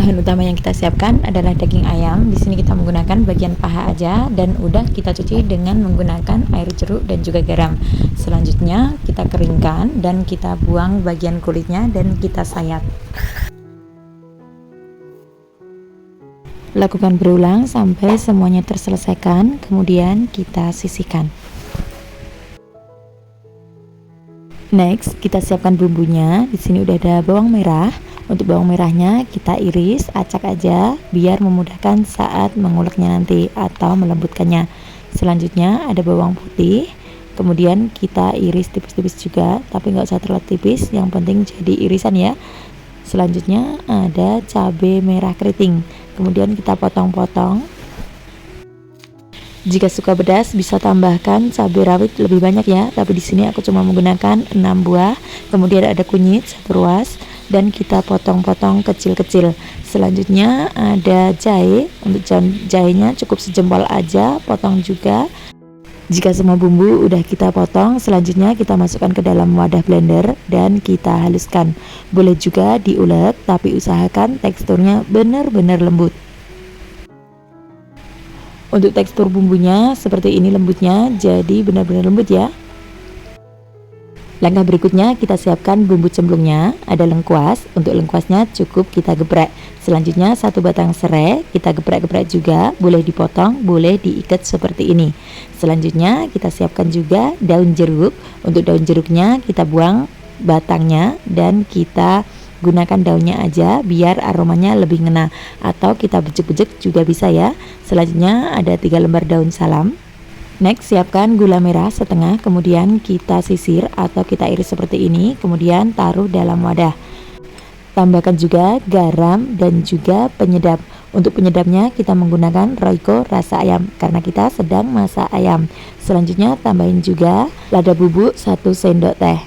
Bahan utama yang kita siapkan adalah daging ayam. Di sini kita menggunakan bagian paha aja dan udah kita cuci dengan menggunakan air jeruk dan juga garam. Selanjutnya kita keringkan dan kita buang bagian kulitnya dan kita sayat. Lakukan berulang sampai semuanya terselesaikan, kemudian kita sisihkan. Next, kita siapkan bumbunya. Di sini udah ada bawang merah. Untuk bawang merahnya kita iris, acak aja biar memudahkan saat menguleknya nanti atau melembutkannya. Selanjutnya ada bawang putih. Kemudian kita iris tipis-tipis juga, tapi nggak usah terlalu tipis, yang penting jadi irisan ya. Selanjutnya ada cabai merah keriting. Kemudian kita potong-potong. Jika suka pedas bisa tambahkan cabai rawit lebih banyak ya, tapi di sini aku cuma menggunakan 6 buah. Kemudian ada kunyit 1 ruas dan kita potong-potong kecil-kecil. Selanjutnya ada jahe. Untuk jahenya cukup sejempol aja, potong juga. Jika semua bumbu udah kita potong, selanjutnya kita masukkan ke dalam wadah blender dan kita haluskan. Boleh juga diulek, tapi usahakan teksturnya benar-benar lembut. Untuk tekstur bumbunya seperti ini lembutnya, jadi benar-benar lembut ya. Langkah berikutnya kita siapkan bumbu cemplungnya. Ada lengkuas. Untuk lengkuasnya cukup kita geprek. Selanjutnya 1 batang serai kita geprek-geprek juga, boleh dipotong, boleh diikat seperti ini. Selanjutnya kita siapkan juga daun jeruk. Untuk daun jeruknya kita buang batangnya dan kita gunakan daunnya aja biar aromanya lebih ngena, atau kita bejek-bejek juga bisa ya. Selanjutnya ada 3 lembar daun salam. Next, siapkan gula merah setengah, kemudian kita sisir atau kita iris seperti ini, kemudian taruh dalam wadah. Tambahkan juga garam dan juga penyedap. Untuk penyedapnya kita menggunakan Royco rasa ayam karena kita sedang masak ayam. Selanjutnya tambahin juga lada bubuk 1 sendok teh.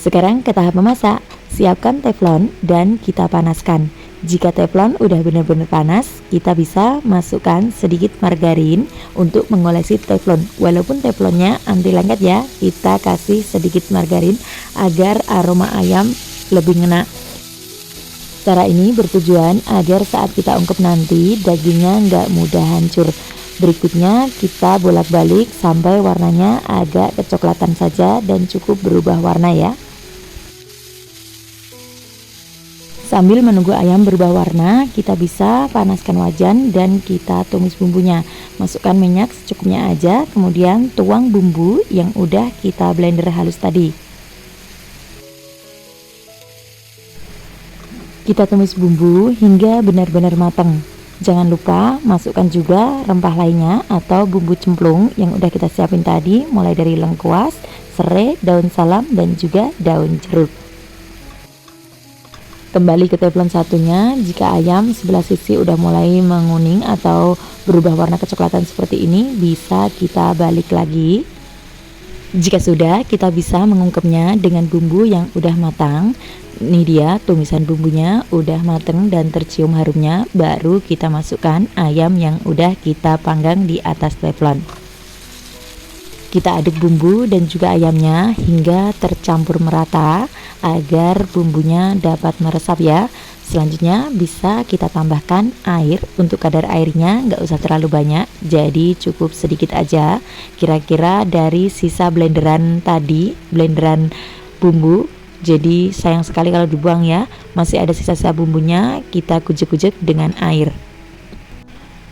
Sekarang ke tahap memasak. Siapkan teflon dan kita panaskan. Jika teflon udah benar-benar panas, kita bisa masukkan sedikit margarin untuk mengolesi teflon. Walaupun teflonnya anti lengket ya, kita kasih sedikit margarin agar aroma ayam lebih ngena. Cara ini bertujuan agar saat kita ungkep nanti dagingnya nggak mudah hancur. Berikutnya kita bolak-balik sampai warnanya agak kecoklatan saja dan cukup berubah warna ya. Sambil menunggu ayam berubah warna, kita bisa panaskan wajan dan kita tumis bumbunya. Masukkan minyak secukupnya aja, kemudian tuang bumbu yang udah kita blender halus tadi. Kita tumis bumbu hingga benar-benar matang. Jangan lupa masukkan juga rempah lainnya atau bumbu cemplung yang udah kita siapin tadi, mulai dari lengkuas, serai, daun salam, dan juga daun jeruk. Kembali ke teflon satunya. Jika ayam sebelah sisi udah mulai menguning atau berubah warna kecoklatan seperti ini, bisa kita balik lagi. Jika sudah, kita bisa mengungkepnya dengan bumbu yang udah matang. Ini dia tumisan bumbunya udah mateng dan tercium harumnya. Baru kita masukkan ayam yang udah kita panggang di atas teflon. Kita aduk bumbu dan juga ayamnya hingga tercampur merata agar bumbunya dapat meresap ya. Selanjutnya bisa kita tambahkan air. Untuk kadar airnya nggak usah terlalu banyak, jadi cukup sedikit aja. Kira-kira dari sisa blenderan tadi, blenderan bumbu. Jadi sayang sekali kalau dibuang ya. Masih ada sisa-sisa bumbunya, kita kucek-kucek dengan air.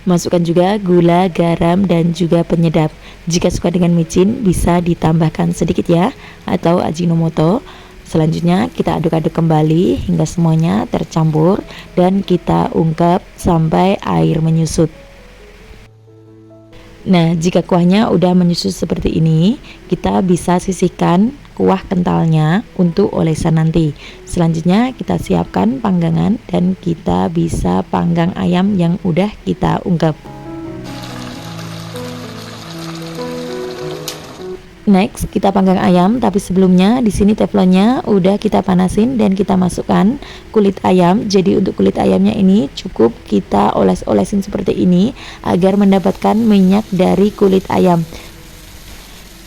Masukkan juga gula, garam, dan juga penyedap. Jika suka dengan micin bisa ditambahkan sedikit ya, atau Ajinomoto. Selanjutnya kita aduk-aduk kembali hingga semuanya tercampur dan kita ungkep sampai air menyusut. Nah, jika kuahnya udah menyusut seperti ini, kita bisa sisihkan kuah kentalnya untuk olesan nanti. Selanjutnya kita siapkan panggangan dan kita bisa panggang ayam yang udah kita ungkep. Next, kita panggang ayam, tapi sebelumnya di sini teflonnya udah kita panasin dan kita masukkan kulit ayam. Jadi untuk kulit ayamnya ini cukup kita oles-olesin seperti ini agar mendapatkan minyak dari kulit ayam.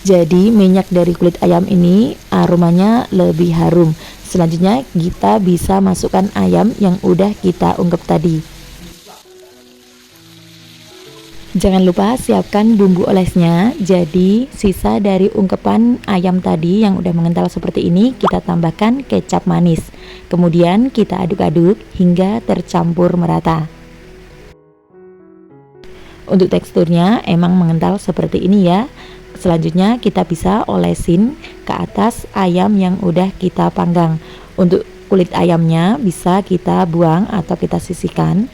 Jadi minyak dari kulit ayam ini aromanya lebih harum. Selanjutnya kita bisa masukkan ayam yang udah kita ungkep tadi. Jangan lupa siapkan bumbu olesnya. Jadi sisa dari ungkepan ayam tadi yang udah mengental seperti ini, kita tambahkan kecap manis. Kemudian kita aduk-aduk hingga tercampur merata. Untuk teksturnya emang mengental seperti ini ya. Selanjutnya kita bisa olesin ke atas ayam yang udah kita panggang. Untuk kulit ayamnya bisa kita buang atau kita sisihkan.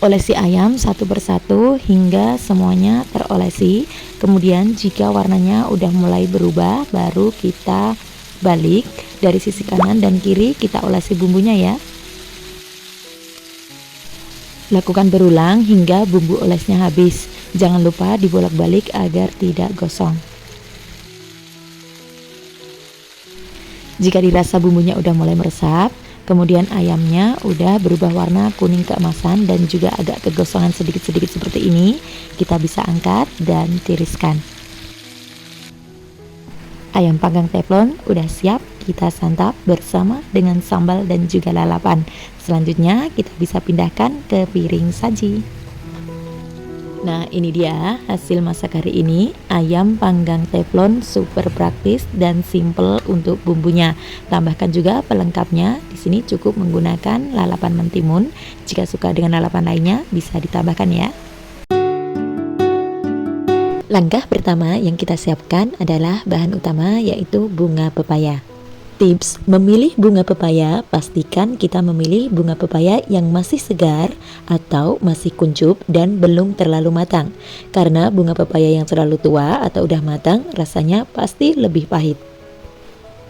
Olesi ayam satu persatu hingga semuanya terolesi. Kemudian jika warnanya udah mulai berubah, baru kita balik dari sisi kanan dan kiri, kita olesi bumbunya ya. Lakukan berulang hingga bumbu olesnya habis. Jangan lupa dibolak-balik agar tidak gosong. Jika dirasa bumbunya udah mulai meresap, kemudian ayamnya udah berubah warna kuning keemasan dan juga agak kegosongan sedikit-sedikit seperti ini, kita bisa angkat dan tiriskan. Ayam panggang teflon udah siap kita santap bersama dengan sambal dan juga lalapan. Selanjutnya kita bisa pindahkan ke piring saji. Nah, ini dia hasil masak hari ini. Ayam panggang teflon super praktis dan simple untuk bumbunya. Tambahkan juga pelengkapnya. Di sini cukup menggunakan lalapan mentimun. Jika suka dengan lalapan lainnya bisa ditambahkan ya. Langkah pertama yang kita siapkan adalah bahan utama, yaitu bunga pepaya. Tips memilih bunga pepaya, pastikan kita memilih bunga pepaya yang masih segar atau masih kuncup dan belum terlalu matang. Karena bunga pepaya yang terlalu tua atau udah matang rasanya pasti lebih pahit.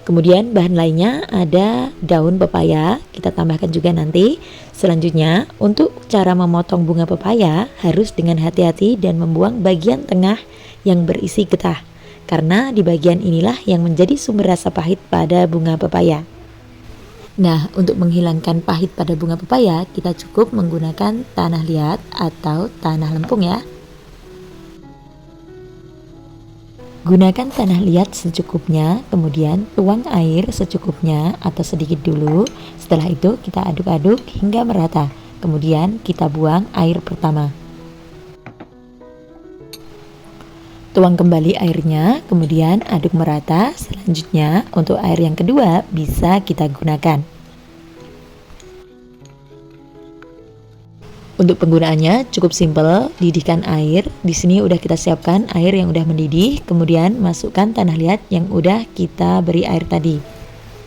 Kemudian bahan lainnya ada daun pepaya, kita tambahkan juga nanti. Selanjutnya untuk cara memotong bunga pepaya harus dengan hati-hati dan membuang bagian tengah yang berisi getah. Karena di bagian inilah yang menjadi sumber rasa pahit pada bunga pepaya. Nah, untuk menghilangkan pahit pada bunga pepaya, kita cukup menggunakan tanah liat atau tanah lempung ya. Gunakan tanah liat secukupnya, kemudian tuang air secukupnya atau sedikit dulu. Setelah itu kita aduk-aduk hingga merata. Kemudian kita buang air pertama. Tuang kembali airnya, kemudian aduk merata. Selanjutnya untuk air yang kedua bisa kita gunakan. Untuk penggunaannya cukup simpel, didihkan air. Di sini udah kita siapkan air yang udah mendidih, kemudian masukkan tanah liat yang udah kita beri air tadi.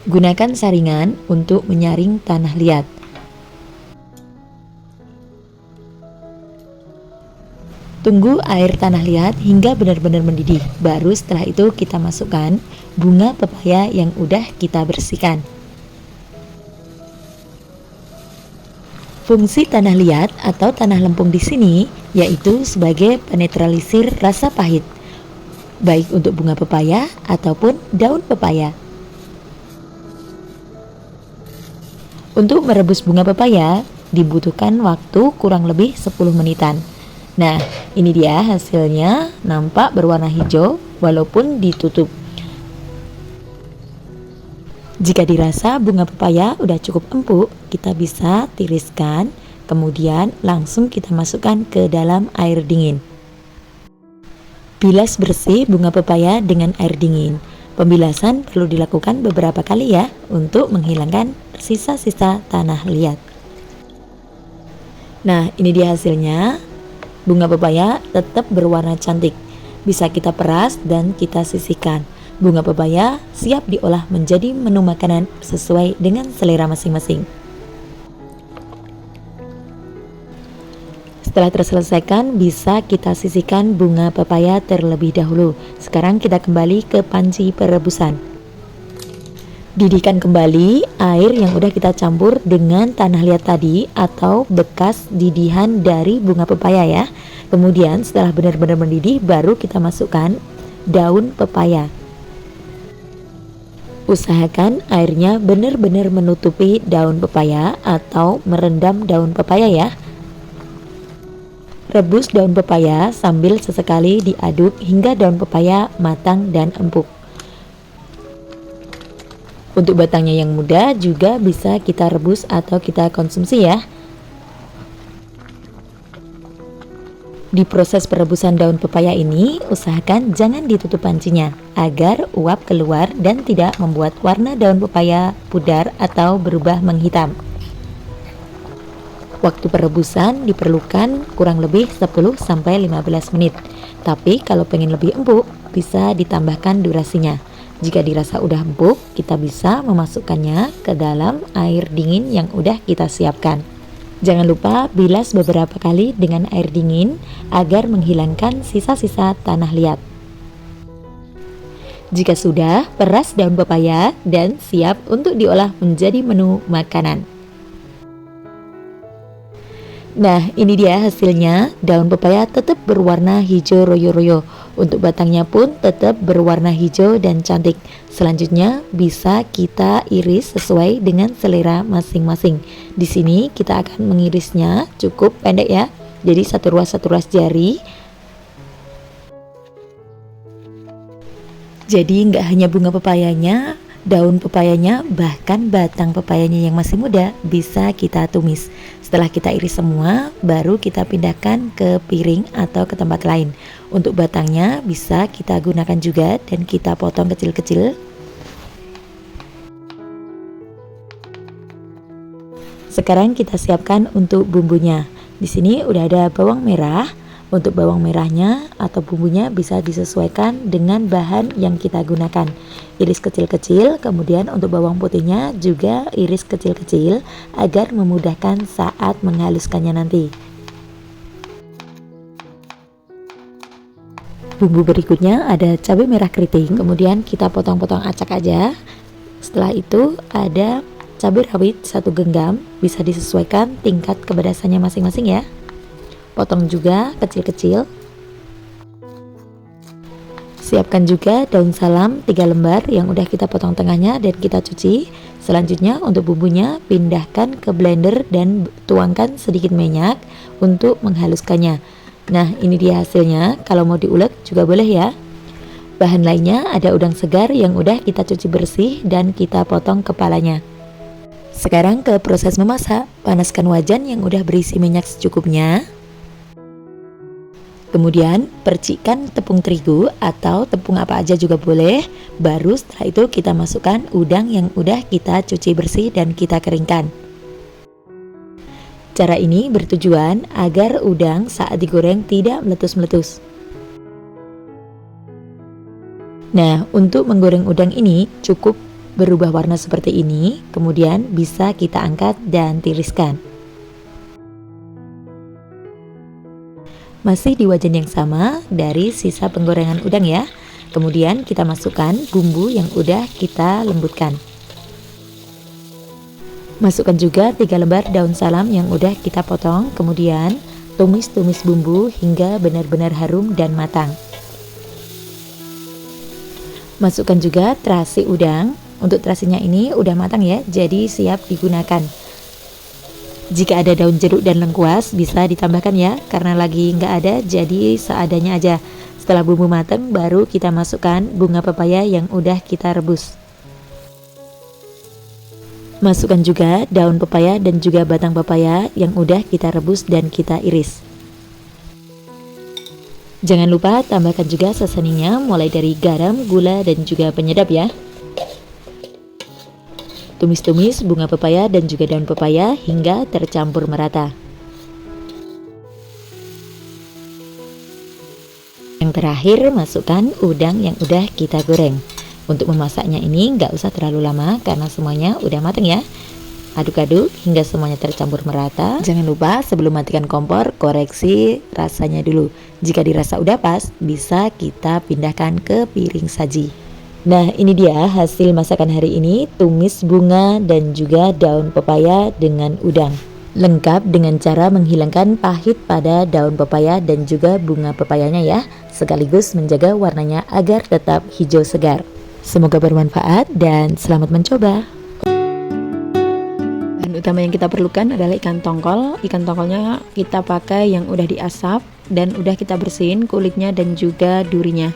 Gunakan saringan untuk menyaring tanah liat. Tunggu air tanah liat hingga benar-benar mendidih. Baru setelah itu kita masukkan bunga pepaya yang udah kita bersihkan. Fungsi tanah liat atau tanah lempung di sini yaitu sebagai penetralisir rasa pahit, baik untuk bunga pepaya ataupun daun pepaya. Untuk merebus bunga pepaya dibutuhkan waktu kurang lebih 10 menitan. Nah, ini dia hasilnya, nampak berwarna hijau walaupun ditutup. Jika dirasa bunga pepaya udah cukup empuk, kita bisa tiriskan, kemudian langsung kita masukkan ke dalam air dingin. Bilas bersih bunga pepaya dengan air dingin. Pembilasan perlu dilakukan beberapa kali ya, untuk menghilangkan sisa-sisa tanah liat. Nah, ini dia hasilnya. Bunga pepaya tetap berwarna cantik. Bisa kita peras dan kita sisihkan. Bunga pepaya siap diolah menjadi menu makanan sesuai dengan selera masing-masing. Setelah terselesaikan, bisa kita sisihkan bunga pepaya terlebih dahulu. Sekarang kita kembali ke panci perebusan. Didihkan kembali air yang udah kita campur dengan tanah liat tadi atau bekas didihan dari bunga pepaya ya. Kemudian setelah benar-benar mendidih, baru kita masukkan daun pepaya. Usahakan airnya benar-benar menutupi daun pepaya atau merendam daun pepaya ya. Rebus daun pepaya sambil sesekali diaduk hingga daun pepaya matang dan empuk. Untuk batangnya yang muda juga bisa kita rebus atau kita konsumsi ya. Di proses perebusan daun pepaya ini, usahakan jangan ditutup pancinya agar uap keluar dan tidak membuat warna daun pepaya pudar atau berubah menghitam. Waktu perebusan diperlukan kurang lebih 10-15 menit. Tapi kalau pengen lebih empuk, bisa ditambahkan durasinya. Jika dirasa udah empuk, kita bisa memasukkannya ke dalam air dingin yang udah kita siapkan. Jangan lupa bilas beberapa kali dengan air dingin agar menghilangkan sisa-sisa tanah liat. Jika sudah, peras daun pepaya dan siap untuk diolah menjadi menu makanan. Nah, ini dia hasilnya. Daun pepaya tetap berwarna hijau royo-royo. Untuk batangnya pun tetap berwarna hijau dan cantik. Selanjutnya bisa kita iris sesuai dengan selera masing-masing. Di sini kita akan mengirisnya cukup pendek ya. Jadi satu ruas jari. Jadi nggak hanya bunga pepayanya, daun pepayanya, bahkan batang pepayanya yang masih muda bisa kita tumis. Setelah kita iris semua, baru kita pindahkan ke piring atau ke tempat lain. Untuk batangnya bisa kita gunakan juga dan kita potong kecil-kecil. Sekarang kita siapkan untuk bumbunya. Di sini udah ada bawang merah. Untuk bawang merahnya atau bumbunya bisa disesuaikan dengan bahan yang kita gunakan. Iris kecil-kecil, kemudian untuk bawang putihnya juga iris kecil-kecil agar memudahkan saat menghaluskannya nanti. Bumbu berikutnya ada cabai merah keriting, kemudian kita potong-potong acak aja. Setelah itu ada cabai rawit 1 genggam, bisa disesuaikan tingkat kepedasannya masing-masing ya. Potong juga kecil-kecil. Siapkan juga daun salam 3 lembar yang udah kita potong tengahnya dan kita cuci. Selanjutnya untuk bumbunya pindahkan ke blender dan tuangkan sedikit minyak untuk menghaluskannya. Nah, ini dia hasilnya. Kalau mau diulek juga boleh ya. Bahan lainnya ada udang segar yang udah kita cuci bersih dan kita potong kepalanya. Sekarang ke proses memasak. Panaskan wajan yang udah berisi minyak secukupnya. Kemudian percikkan tepung terigu atau tepung apa aja juga boleh. Baru setelah itu kita masukkan udang yang udah kita cuci bersih dan kita keringkan. Cara ini bertujuan agar udang saat digoreng tidak meletus-meletus. Nah, untuk menggoreng udang ini cukup berubah warna seperti ini, kemudian bisa kita angkat dan tiriskan. Masih di wajan yang sama dari sisa penggorengan udang ya. Kemudian kita masukkan bumbu yang udah kita lembutkan. Masukkan juga 3 lembar daun salam yang udah kita potong. Kemudian tumis-tumis bumbu hingga benar-benar harum dan matang. Masukkan juga terasi udang. Untuk terasinya ini udah matang ya, jadi siap digunakan. Jika ada daun jeruk dan lengkuas bisa ditambahkan ya, karena lagi nggak ada jadi seadanya aja. Setelah bumbu matang baru kita masukkan bunga pepaya yang udah kita rebus. Masukkan juga daun pepaya dan juga batang pepaya yang udah kita rebus dan kita iris. Jangan lupa tambahkan juga seasoningnya mulai dari garam, gula dan juga penyedap ya. Tumis-tumis bunga pepaya dan juga daun pepaya hingga tercampur merata. Yang terakhir masukkan udang yang udah kita goreng. Untuk memasaknya ini nggak usah terlalu lama karena semuanya udah matang ya. Aduk-aduk hingga semuanya tercampur merata. Jangan lupa sebelum matikan kompor koreksi rasanya dulu. Jika dirasa udah pas bisa kita pindahkan ke piring saji. Nah, ini dia hasil masakan hari ini, tumis bunga dan juga daun pepaya dengan udang. Lengkap dengan cara menghilangkan pahit pada daun pepaya dan juga bunga pepayanya ya, sekaligus menjaga warnanya agar tetap hijau segar. Semoga bermanfaat dan selamat mencoba. utama yang kita perlukan adalah ikan tongkol. Ikan tongkolnya kita pakai yang udah diasap dan udah kita bersihin kulitnya dan juga durinya.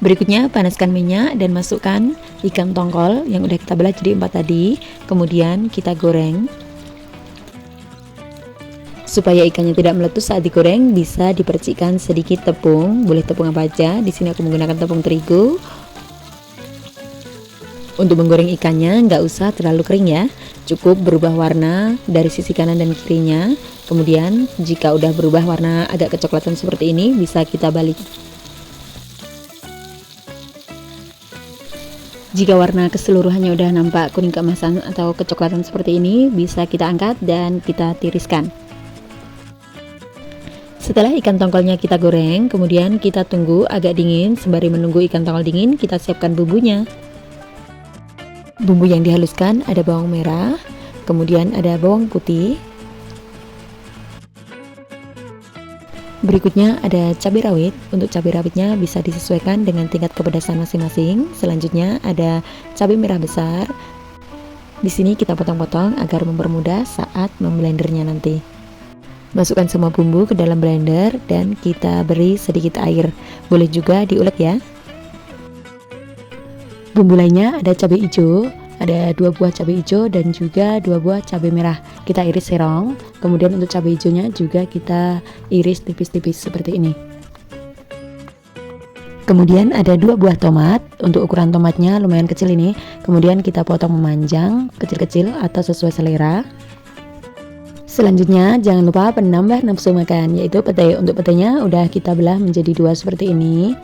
Berikutnya panaskan minyak dan masukkan ikan tongkol yang udah kita belah jadi 4 tadi. Kemudian kita goreng. Supaya ikannya tidak meletus saat digoreng, bisa dipercikkan sedikit tepung, boleh tepung apa aja. Di sini aku menggunakan tepung terigu. Untuk menggoreng ikannya nggak usah terlalu kering ya, cukup berubah warna dari sisi kanan dan kirinya. Kemudian jika udah berubah warna agak kecoklatan seperti ini, bisa kita balik. Jika warna keseluruhannya udah nampak kuning keemasan atau kecoklatan seperti ini, bisa kita angkat dan kita tiriskan. Setelah ikan tongkolnya kita goreng, kemudian kita tunggu agak dingin. Sembari menunggu ikan tongkol dingin, kita siapkan bumbunya. Bumbu yang dihaluskan ada bawang merah, kemudian ada bawang putih. Berikutnya ada cabai rawit. Untuk cabai rawitnya bisa disesuaikan dengan tingkat kepedasan masing-masing. Selanjutnya ada cabai merah besar. Di sini kita potong-potong agar mempermudah saat memblendernya nanti. Masukkan semua bumbu ke dalam blender dan kita beri sedikit air. Boleh juga diulek ya. Bumbu lainnya ada cabai hijau, ada 2 buah cabai hijau dan juga 2 buah cabai merah. Kita iris serong. Kemudian untuk cabai hijaunya juga kita iris tipis-tipis seperti ini. Kemudian ada 2 buah tomat. Untuk ukuran tomatnya lumayan kecil ini. Kemudian kita potong memanjang, kecil-kecil atau sesuai selera. Selanjutnya jangan lupa penambah nafsu makan, yaitu pete. Untuk petenya udah kita belah menjadi 2 seperti ini.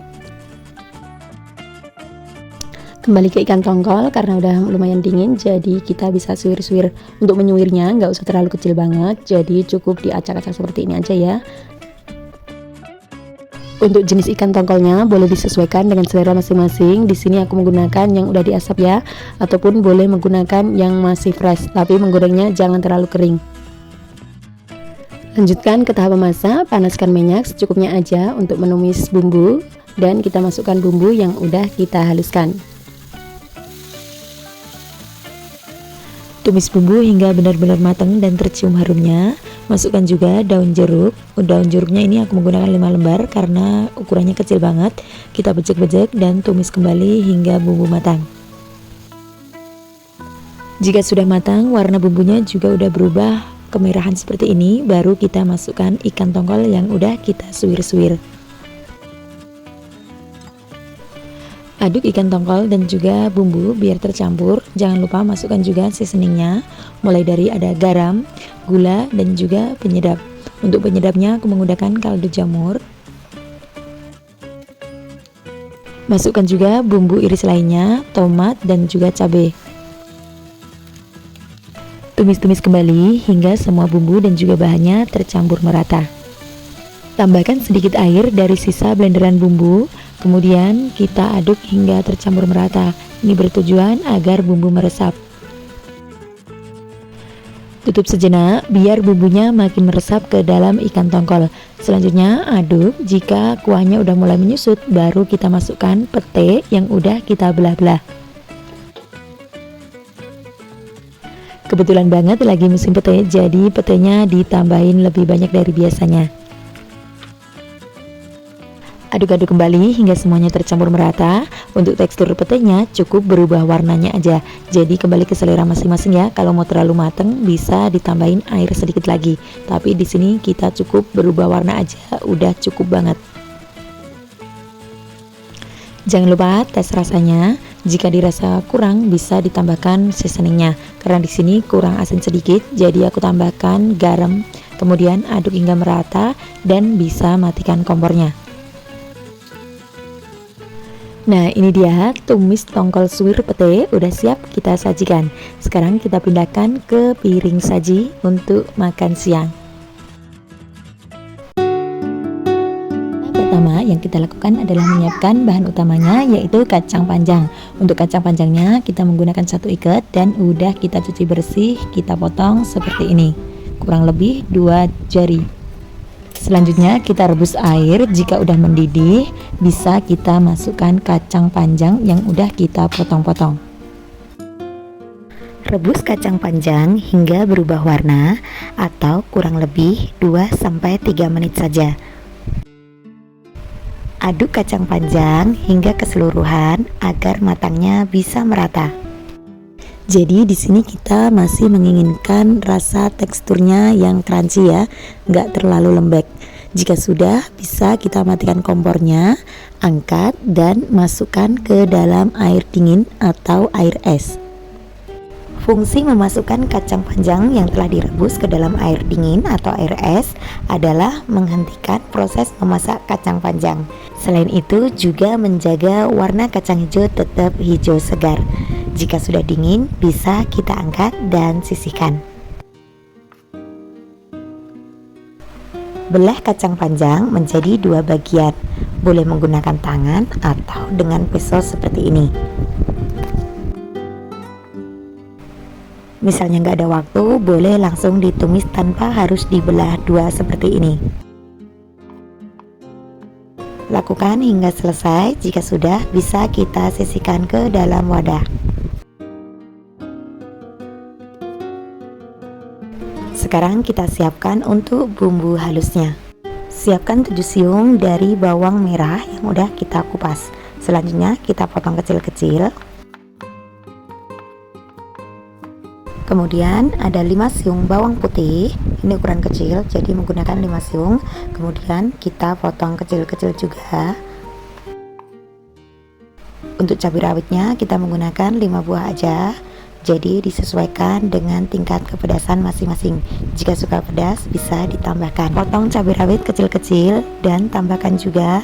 Kembali ke ikan tongkol, karena udah lumayan dingin jadi kita bisa suwir-suwir. Untuk menyuirnya nggak usah terlalu kecil banget, jadi cukup diacak-acak seperti ini aja ya. Untuk jenis ikan tongkolnya boleh disesuaikan dengan selera masing-masing. Di sini aku menggunakan yang udah diasap ya, ataupun boleh menggunakan yang masih fresh, tapi menggorengnya jangan terlalu kering. Lanjutkan ke tahap memasak. Panaskan minyak secukupnya aja untuk menumis bumbu dan kita masukkan bumbu yang udah kita haluskan. Tumis bumbu hingga benar-benar matang dan tercium harumnya. Masukkan juga daun jeruk. Daun jeruknya ini aku menggunakan 5 lembar karena ukurannya kecil banget. Kita bejek-bejek dan tumis kembali hingga bumbu matang. Jika sudah matang, warna bumbunya juga udah berubah kemerahan seperti ini, baru kita masukkan ikan tongkol yang udah kita suwir-suwir. Aduk ikan tongkol dan juga bumbu biar tercampur. Jangan lupa masukkan juga seasoningnya, mulai dari ada garam, gula, dan juga penyedap. Untuk penyedapnya aku menggunakan kaldu jamur. Masukkan juga bumbu iris lainnya, tomat, dan juga cabai. Tumis-tumis kembali hingga semua bumbu dan juga bahannya tercampur merata. Tambahkan sedikit air dari sisa blenderan bumbu, kemudian kita aduk hingga tercampur merata. Ini bertujuan agar bumbu meresap. Tutup sejenak biar bumbunya makin meresap ke dalam ikan tongkol. Selanjutnya aduk. Jika kuahnya udah mulai menyusut, baru kita masukkan pete yang udah kita belah-belah. Kebetulan banget lagi musim pete, jadi petenya ditambahin lebih banyak dari biasanya. Aduk-aduk kembali hingga semuanya tercampur merata. Untuk tekstur petenya cukup berubah warnanya aja. Jadi kembali ke selera masing-masing ya. Kalau mau terlalu mateng bisa ditambahin air sedikit lagi. Tapi di sini kita cukup berubah warna aja, udah cukup banget. Jangan lupa tes rasanya. Jika dirasa kurang bisa ditambahkan seasoningnya. Karena di sini kurang asin sedikit, jadi aku tambahkan garam. Kemudian aduk hingga merata dan bisa matikan kompornya. Nah, ini dia tumis tongkol suwir pete udah siap kita sajikan. Sekarang kita pindahkan ke piring saji untuk makan siang. Pertama yang kita lakukan adalah menyiapkan bahan utamanya, yaitu kacang panjang. Untuk kacang panjangnya kita menggunakan 1 ikat dan udah kita cuci bersih. Kita potong seperti ini, kurang lebih 2 jari. Selanjutnya kita rebus air. Jika udah mendidih bisa kita masukkan kacang panjang yang udah kita potong-potong. Rebus kacang panjang hingga berubah warna atau kurang lebih 2-3 menit saja. Aduk kacang panjang hingga keseluruhan agar matangnya bisa merata. Jadi di sini kita masih menginginkan rasa teksturnya yang crunchy ya, nggak terlalu lembek. Jika sudah, bisa kita matikan kompornya, angkat dan masukkan ke dalam air dingin atau air es. Fungsi memasukkan kacang panjang yang telah direbus ke dalam air dingin atau air es adalah menghentikan proses memasak kacang panjang. Selain itu juga menjaga warna kacang hijau tetap hijau segar. Jika sudah dingin, bisa kita angkat dan sisihkan. Belah kacang panjang menjadi 2 bagian. Boleh menggunakan tangan atau dengan pisau seperti ini. Misalnya nggak ada waktu, boleh langsung ditumis tanpa harus dibelah 2 seperti ini. Lakukan hingga selesai. Jika sudah, bisa kita sisihkan ke dalam wadah. Sekarang kita siapkan untuk bumbu halusnya. Siapkan 7 siung dari bawang merah yang udah kita kupas. Selanjutnya kita potong kecil-kecil. Kemudian ada 5 siung bawang putih. Ini ukuran kecil, jadi menggunakan 5 siung. Kemudian kita potong kecil-kecil juga. Untuk cabai rawitnya kita menggunakan 5 buah aja. Jadi disesuaikan dengan tingkat kepedasan masing-masing. Jika suka pedas bisa ditambahkan. Potong cabai rawit kecil-kecil dan tambahkan juga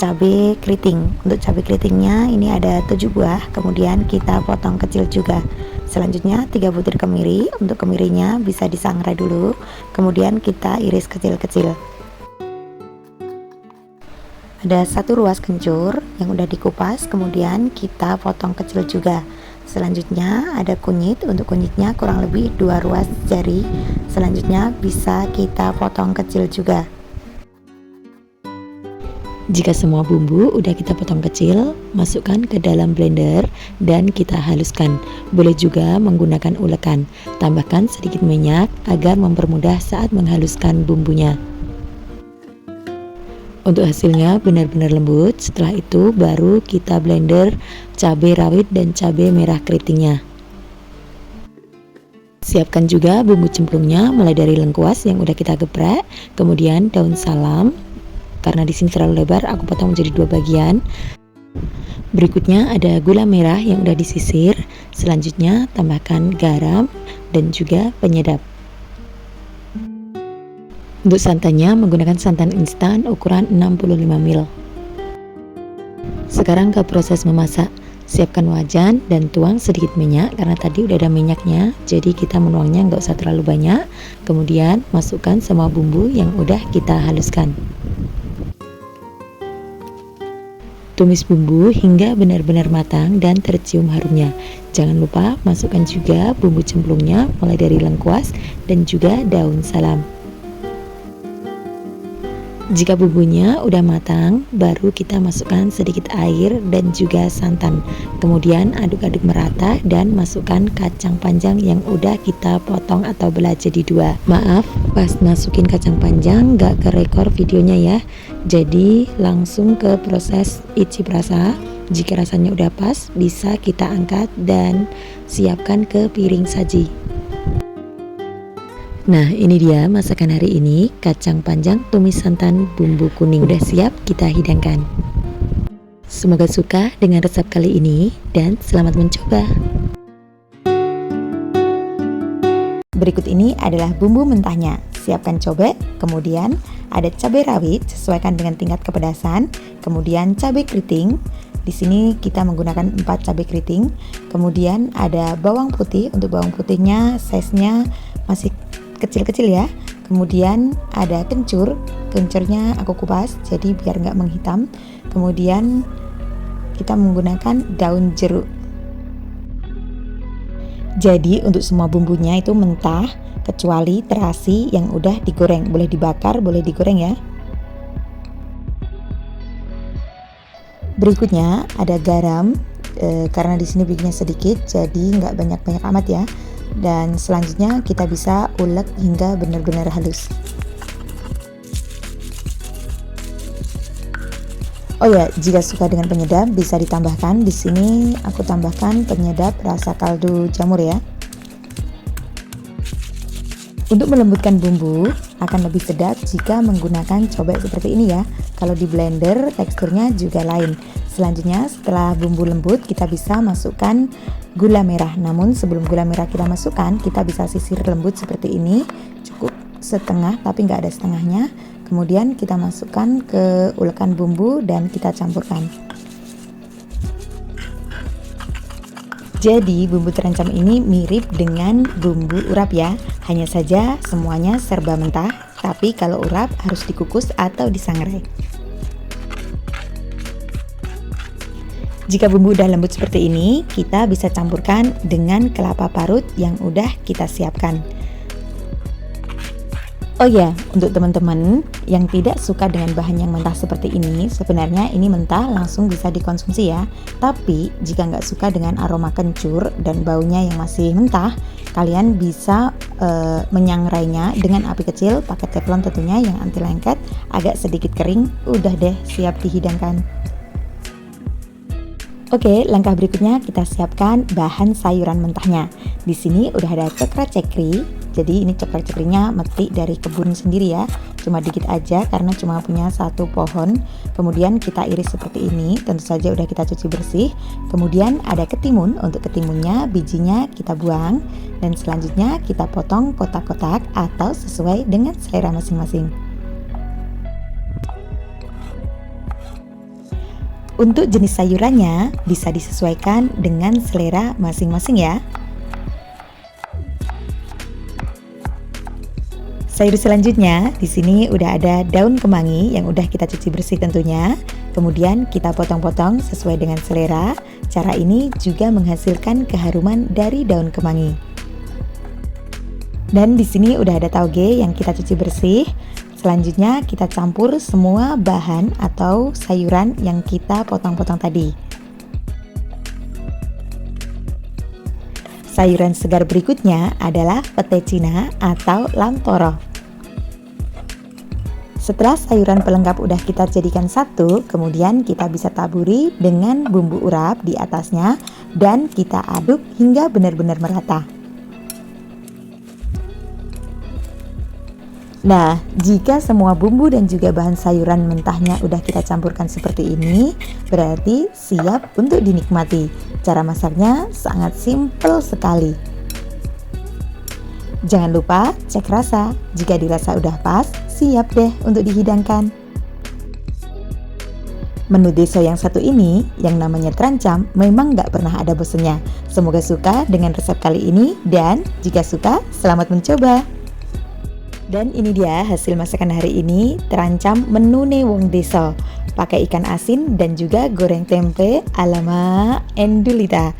cabai keriting. Untuk cabai keritingnya ini ada 7 buah, kemudian kita potong kecil juga. Selanjutnya 3 butir kemiri. Untuk kemirinya bisa disangrai dulu, kemudian kita iris kecil-kecil. Ada 1 ruas kencur yang udah dikupas, kemudian kita potong kecil juga. Selanjutnya ada kunyit. Untuk kunyitnya kurang lebih 2 ruas jari. Selanjutnya bisa kita potong kecil juga. Jika semua bumbu udah kita potong kecil, masukkan ke dalam blender dan kita haluskan. Boleh juga menggunakan ulekan. Tambahkan sedikit minyak agar mempermudah saat menghaluskan bumbunya. Untuk hasilnya benar-benar lembut. Setelah itu baru kita blender cabai rawit dan cabai merah keritingnya. Siapkan juga bumbu cemplungnya, mulai dari lengkuas yang udah kita geprek, kemudian daun salam. Karena di sini terlalu lebar, aku potong menjadi 2 bagian. Berikutnya ada gula merah yang udah disisir. Selanjutnya tambahkan garam dan juga penyedap. Untuk santannya menggunakan santan instan ukuran 65 ml. Sekarang ke proses memasak. Siapkan wajan dan tuang sedikit minyak karena tadi udah ada minyaknya, jadi kita menuangnya nggak usah terlalu banyak. Kemudian masukkan semua bumbu yang udah kita haluskan. Tumis bumbu hingga benar-benar matang dan tercium harumnya. Jangan lupa masukkan juga bumbu cemplungnya, mulai dari lengkuas dan juga daun salam. Jika bumbunya udah matang, baru kita masukkan sedikit air dan juga santan. Kemudian aduk-aduk merata dan masukkan kacang panjang yang udah kita potong atau belah jadi 2. Maaf, pas masukin kacang panjang gak kerekor videonya ya. Jadi langsung ke proses icip rasa. Jika rasanya udah pas, bisa kita angkat dan siapkan ke piring saji. Nah, ini dia masakan hari ini, kacang panjang tumis santan bumbu kuning. Udah siap kita hidangkan. Semoga suka dengan resep kali ini dan selamat mencoba. Berikut ini adalah bumbu mentahnya. Siapkan cobek, kemudian ada cabai rawit sesuaikan dengan tingkat kepedasan, kemudian cabai keriting. Di sini kita menggunakan 4 cabai keriting. Kemudian ada bawang putih. Untuk bawang putihnya size-nya masih kecil-kecil ya. Kemudian ada kencur. Kencurnya aku kupas jadi biar nggak menghitam. Kemudian kita menggunakan daun jeruk. Jadi untuk semua bumbunya itu mentah kecuali terasi yang udah digoreng. Boleh dibakar, boleh digoreng ya. Berikutnya ada garam karena di sini bikinnya sedikit, jadi nggak banyak-banyak amat ya. Dan selanjutnya kita bisa ulek hingga benar-benar halus. Oh ya, jika suka dengan penyedap bisa ditambahkan. Di sini aku tambahkan penyedap rasa kaldu jamur ya. Untuk melembutkan bumbu akan lebih sedap jika menggunakan cobek seperti ini ya. Kalau di blender teksturnya juga lain. Selanjutnya setelah bumbu lembut kita bisa masukkan gula merah. Namun sebelum gula merah kita masukkan, kita bisa sisir lembut seperti ini. Cukup setengah tapi nggak ada setengahnya. Kemudian kita masukkan ke ulekan bumbu dan kita campurkan. Jadi bumbu terancam ini mirip dengan bumbu urap ya. Hanya saja semuanya serba mentah, tapi kalau urap harus dikukus atau disangrai. Jika bumbu udah lembut seperti ini, kita bisa campurkan dengan kelapa parut yang udah kita siapkan. Oh ya, untuk teman-teman yang tidak suka dengan bahan yang mentah seperti ini, sebenarnya ini mentah langsung bisa dikonsumsi ya. Tapi jika nggak suka dengan aroma kencur dan baunya yang masih mentah, kalian bisa menyangrainya dengan api kecil pakai teflon tentunya yang anti lengket, agak sedikit kering, udah deh siap dihidangkan. Oke, langkah berikutnya kita siapkan bahan sayuran mentahnya. Di sini udah ada coklat cekri. Jadi ini coklat cekrinya metik dari kebun sendiri ya. Cuma dikit aja karena cuma punya satu pohon. Kemudian kita iris seperti ini. Tentu saja udah kita cuci bersih. Kemudian ada ketimun. Untuk ketimunnya bijinya kita buang. Dan selanjutnya kita potong kotak-kotak atau sesuai dengan selera masing-masing. Untuk jenis sayurannya bisa disesuaikan dengan selera masing-masing ya. Sayur selanjutnya di sini udah ada daun kemangi yang udah kita cuci bersih tentunya. Kemudian kita potong-potong sesuai dengan selera. Cara ini juga menghasilkan keharuman dari daun kemangi. Dan di sini udah ada tauge yang kita cuci bersih. Selanjutnya kita campur semua bahan atau sayuran yang kita potong-potong tadi. Sayuran segar berikutnya adalah pete Cina atau lam toro. Setelah sayuran pelengkap udah kita jadikan satu, kemudian kita bisa taburi dengan bumbu urap di atasnya dan kita aduk hingga benar-benar merata. Nah, jika semua bumbu dan juga bahan sayuran mentahnya udah kita campurkan seperti ini, berarti siap untuk dinikmati. Cara masaknya sangat simpel sekali. Jangan lupa cek rasa. Jika dirasa udah pas, siap deh untuk dihidangkan. Menu deso yang satu ini, yang namanya terancam, memang nggak pernah ada bosannya. Semoga suka dengan resep kali ini, dan jika suka, selamat mencoba. Dan ini dia hasil masakan hari ini, terancam menune wong deso. Pakai ikan asin dan juga goreng tempe ala Endulita.